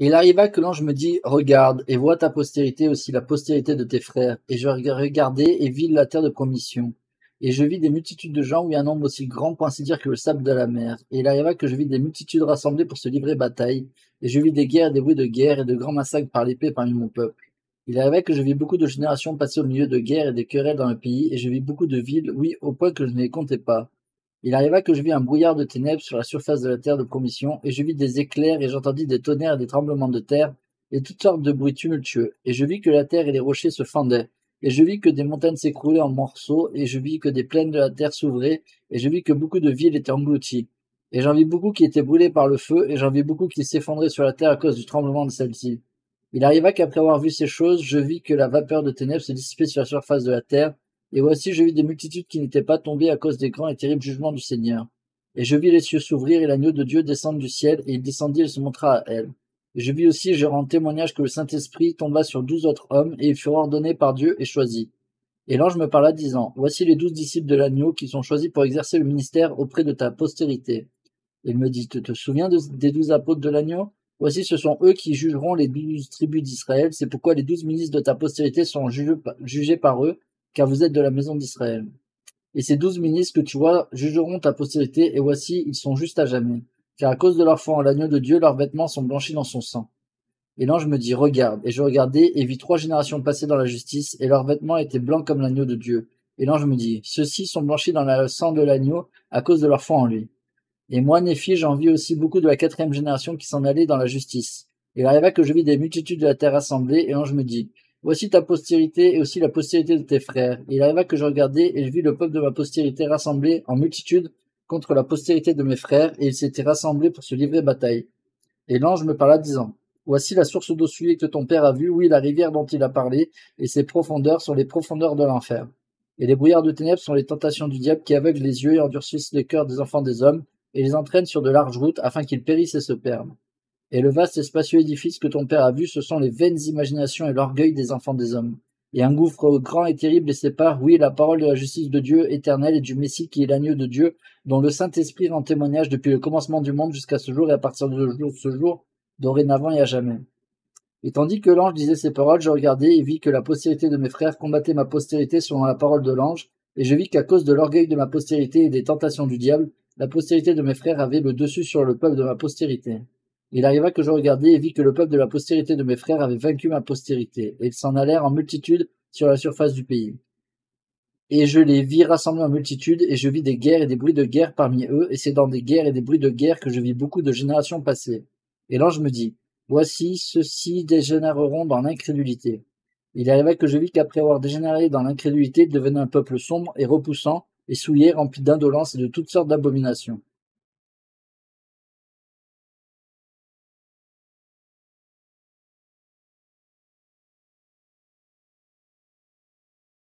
Et il arriva que l'ange me dit, regarde, et vois ta postérité aussi la postérité de tes frères. Et je regardai et vis la terre de promission. Et je vis des multitudes de gens, oui, un nombre aussi grand, pour ainsi dire, que le sable de la mer. Et il arriva que je vis des multitudes rassemblées pour se livrer bataille. Et je vis des guerres et des bruits de guerre et de grands massacres par l'épée parmi mon peuple. Il arriva que je vis beaucoup de générations passer au milieu de guerres et des querelles dans le pays, et je vis beaucoup de villes, oui, au point que je ne les comptais pas. Il arriva que je vis un brouillard de ténèbres sur la surface de la terre de promission, et je vis des éclairs, et j'entendis des tonnerres et des tremblements de terre, et toutes sortes de bruits tumultueux. Et je vis que la terre et les rochers se fendaient, et je vis que des montagnes s'écroulaient en morceaux, et je vis que des plaines de la terre s'ouvraient, et je vis que beaucoup de villes étaient englouties. Et j'en vis beaucoup qui étaient brûlées par le feu, et j'en vis beaucoup qui s'effondraient sur la terre à cause du tremblement de celle-ci. Il arriva qu'après avoir vu ces choses, je vis que la vapeur de ténèbres se dissipait sur la surface de la terre, et voici je vis des multitudes qui n'étaient pas tombées à cause des grands et terribles jugements du Seigneur. Et je vis les cieux s'ouvrir et l'agneau de Dieu descendre du ciel, et il descendit et se montra à elle. Et je vis aussi, je rends témoignage que le Saint-Esprit tomba sur 12 autres hommes, et ils furent ordonnés par Dieu et choisis. Et l'ange me parla disant, voici les 12 disciples de l'agneau qui sont choisis pour exercer le ministère auprès de ta postérité. Il me dit, tu te souviens des 12 apôtres de l'agneau? Voici, ce sont eux qui jugeront les 12 tribus d'Israël. C'est pourquoi les 12 ministres de ta postérité sont jugés par eux, car vous êtes de la maison d'Israël. Et ces 12 ministres que tu vois jugeront ta postérité, et voici, ils sont justes à jamais. Car à cause de leur foi en l'agneau de Dieu, leurs vêtements sont blanchis dans son sang. Et l'ange me dit, regarde. Et je regardai, et vis 3 générations passer dans la justice, et leurs vêtements étaient blancs comme l'agneau de Dieu. Et l'ange me dit, ceux-ci sont blanchis dans le sang de l'agneau, à cause de leur foi en lui. Et moi, Néphi, j'en vis aussi beaucoup de la 4e génération qui s'en allait dans la justice. Et il arriva que je vis des multitudes de la terre assemblées, et l'ange me dit, voici ta postérité et aussi la postérité de tes frères. Et il arriva que je regardai, et je vis le peuple de ma postérité rassemblé en multitude contre la postérité de mes frères, et ils s'étaient rassemblés pour se livrer bataille. Et l'ange me parla disant, voici la source d'eau souillée que ton père a vue, oui, la rivière dont il a parlé, et ses profondeurs sont les profondeurs de l'enfer. Et les brouillards de ténèbres sont les tentations du diable qui aveuglent les yeux et endurcissent les cœurs des enfants des hommes, et les entraînent sur de larges routes afin qu'ils périssent et se perdent. Et le vaste et spacieux édifice que ton père a vu, ce sont les vaines imaginations et l'orgueil des enfants des hommes. Et un gouffre grand et terrible les sépare, oui, la parole de la justice de Dieu éternel et du Messie qui est l'agneau de Dieu, dont le Saint-Esprit rend témoignage depuis le commencement du monde jusqu'à ce jour et à partir de ce jour, dorénavant et à jamais. Et tandis que l'ange disait ces paroles, je regardai et vis que la postérité de mes frères combattait ma postérité selon la parole de l'ange, et je vis qu'à cause de l'orgueil de ma postérité et des tentations du diable, la postérité de mes frères avait le dessus sur le peuple de ma postérité. Il arriva que je regardai et vis que le peuple de la postérité de mes frères avait vaincu ma postérité, et ils s'en allèrent en multitude sur la surface du pays. Et je les vis rassemblés en multitude, et je vis des guerres et des bruits de guerre parmi eux, et c'est dans des guerres et des bruits de guerre que je vis beaucoup de générations passées. Et l'ange me dit, voici, ceux-ci dégénéreront dans l'incrédulité. Il arriva que je vis qu'après avoir dégénéré dans l'incrédulité, ils devenaient un peuple sombre et repoussant, et souillé, rempli d'indolence et de toutes sortes d'abominations.